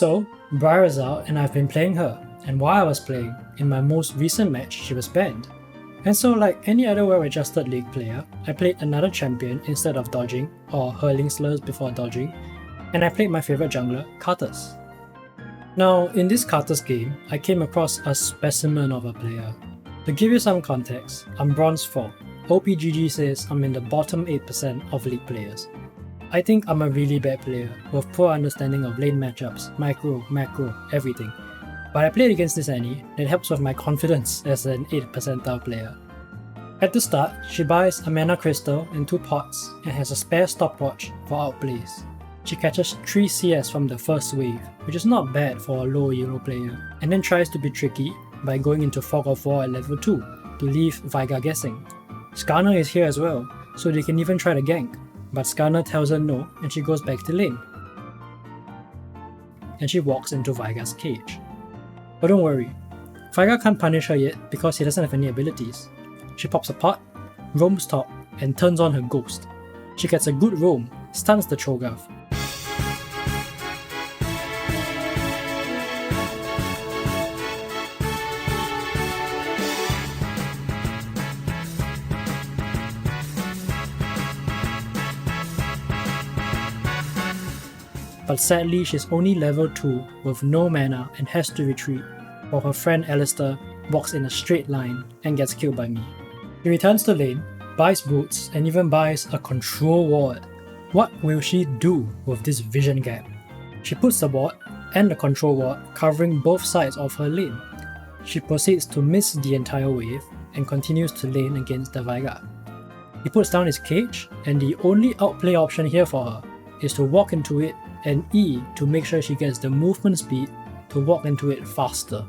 So, Briar is out and I've been playing her, and while I was playing, in my most recent match she was banned. And so like any other well-adjusted League player, I played another champion instead of dodging or hurling slurs before dodging, and I played my favourite jungler, Karthus. Now, in this Karthus game, I came across a specimen of a player. To give you some context, I'm bronze 4. OPGG says I'm in the bottom 8% of League players. I think I'm a really bad player with poor understanding of lane matchups, micro, macro, everything. But I played against this Annie that helps with my confidence as an 8th percentile player. At the start, she buys a mana crystal and 2 pots and has a spare stopwatch for outplays. She catches 3 CS from the first wave, which is not bad for a low elo player, and then tries to be tricky by going into Fog of War at level 2 to leave Veigar guessing. Skarner is here as well, so they can even try to gank, but Skarner tells her no and she goes back to lane. And she walks into Veigar's cage. But don't worry, Veigar can't punish her yet because he doesn't have any abilities. She pops a pot, roams top, and turns on her ghost. She gets a good roam, stuns the Cho'Gath. But sadly she's only level 2 with no mana and has to retreat, while her friend Alistair walks in a straight line and gets killed by me. She returns to lane, buys boots, and even buys a control ward. What will she do with this vision gap? She puts the ward and the control ward covering both sides of her lane. She proceeds to miss the entire wave and continues to lane against the Veigar. He puts down his cage, and the only outplay option here for her is to walk into it and E to make sure she gets the movement speed to walk into it faster.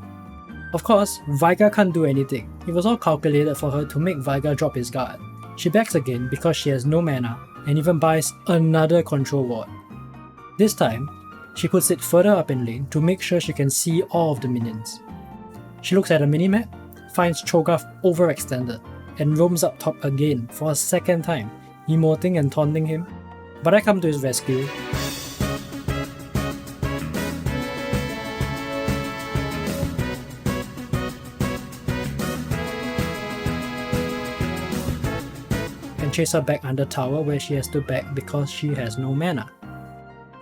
Of course, Veigar can't do anything. It was all calculated for her to make Veigar drop his guard. She backs again because she has no mana and even buys another control ward. This time, she puts it further up in lane to make sure she can see all of the minions. She looks at a minimap, finds Cho'Gath overextended, and roams up top again for a second time, emoting and taunting him. But I come to his rescue. Chase her back under tower where she has to back because she has no mana.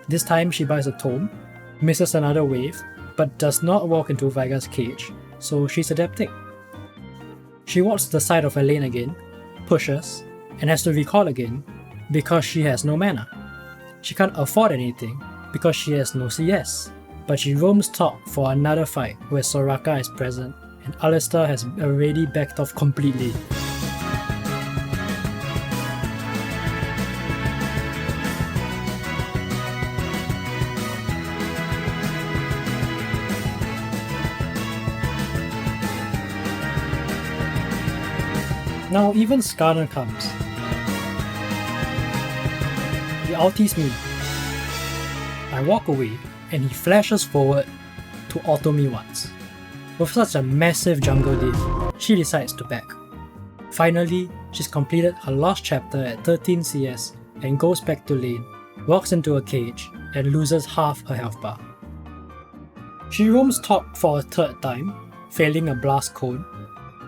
This time she buys a tome, misses another wave, but does not walk into Veigar's cage, so she's adapting. She walks to the side of her lane again, pushes, and has to recall again because she has no mana. She can't afford anything because she has no CS, but she roams top for another fight where Soraka is present and Alistair has already backed off completely. Now even Skarner comes. He ulties me. I walk away and he flashes forward to auto me once. With such a massive jungle div, she decides to back. Finally, she's completed her last chapter at 13 CS and goes back to lane, walks into a cage and loses half her health bar. She roams top for a third time, failing a blast cone,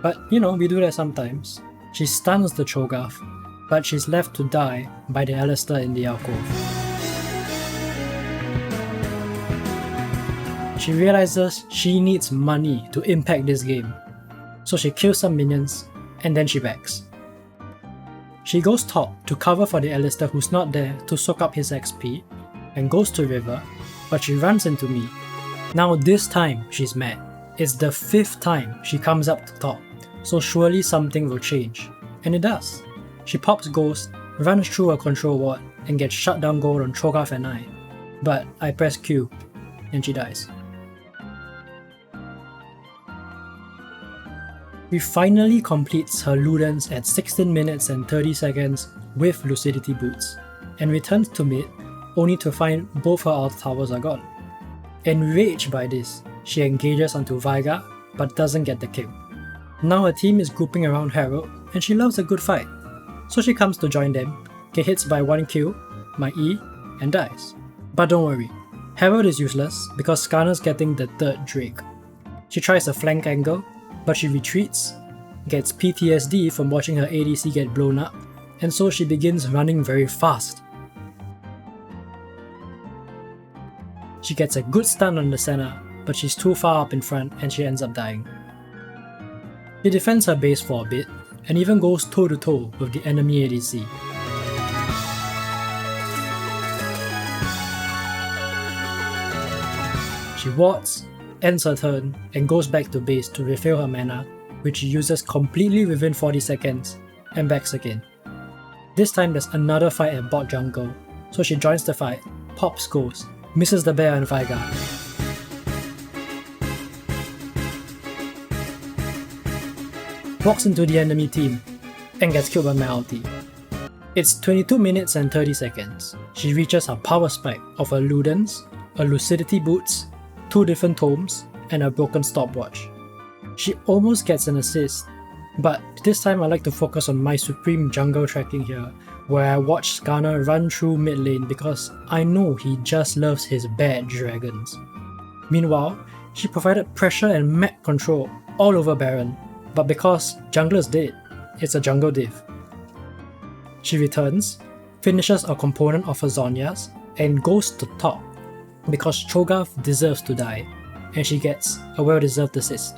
but you know, we do that sometimes. She stuns the Cho'Gath, but she's left to die by the Alistair in the alcove. She realizes she needs money to impact this game, so she kills some minions and then she backs. She goes top to cover for the Alistair who's not there to soak up his XP and goes to river, but she runs into me. Now this time she's mad. It's the 5th time she comes up to top, so surely something will change. And it does. She pops Ghost, runs through a control ward, and gets shutdown gold on Cho'Gath and I. But I press Q, and she dies. She finally completes her Ludens at 16 minutes and 30 seconds with Lucidity Boots, and returns to mid, only to find both her auto towers are gone. Enraged by this, she engages onto Veigar, but doesn't get the kill. Now her team is grouping around Herald, and she loves a good fight. So she comes to join them, get hits by 1 kill, my E, and dies. But don't worry, Herald is useless because Skarner's getting the third Drake. She tries a flank angle, but she retreats, gets PTSD from watching her ADC get blown up, and so she begins running very fast. She gets a good stun on the center, but she's too far up in front and she ends up dying. She defends her base for a bit, and even goes toe to toe with the enemy ADC. She wards, ends her turn, and goes back to base to refill her mana, which she uses completely within 40 seconds, and backs again. This time there's another fight at bot jungle, so she joins the fight, pops goes, misses the bear and Veigar. Walks into the enemy team, and gets killed by my ulti. It's 22 minutes and 30 seconds. She reaches her power spike of a Ludens, a Lucidity Boots, 2 different tomes, and a broken stopwatch. She almost gets an assist, but this time I like to focus on my supreme jungle tracking here, where I watch Skarner run through mid lane because I know he just loves his bad dragons. Meanwhile, she provided pressure and map control all over Baron, but because jungler's dead, it's a jungle div. She returns, finishes a component of her Zhonya's, and goes to top because Cho'Gath deserves to die, and she gets a well-deserved assist.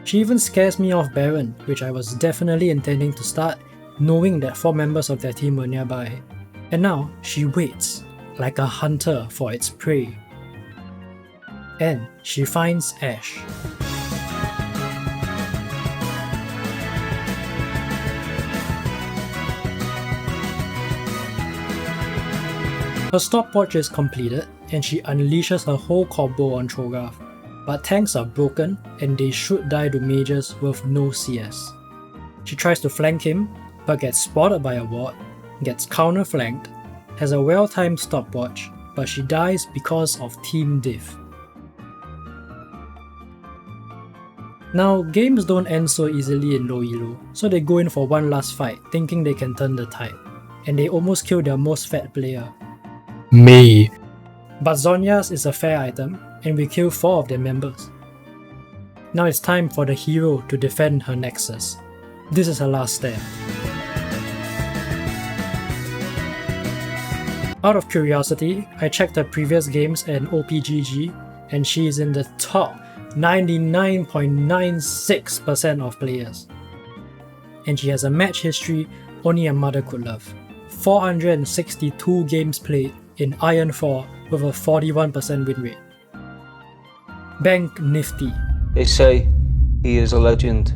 She even scares me off Baron, which I was definitely intending to start, knowing that 4 members of their team were nearby. And now, she waits, like a hunter for its prey. And she finds Ashe. Her stopwatch is completed, and she unleashes her whole combo on Cho'Gath, but tanks are broken and they should die to mages with no CS. She tries to flank him, but gets spotted by a ward, gets counter-flanked, has a well-timed stopwatch, but she dies because of team diff. Now, games don't end so easily in low elo, so they go in for one last fight thinking they can turn the tide, and they almost kill their most fed player. Me. But Zhonya's is a fair item, and we kill 4 of their members. Now it's time for the hero to defend her Nexus. This is her last stand. Out of curiosity, I checked her previous games and OPGG, and she is in the top 99.96% of players. And she has a match history only a mother could love. 462 games played in Iron 4 with a 41% win rate. Bank nifty. They say he is a legend.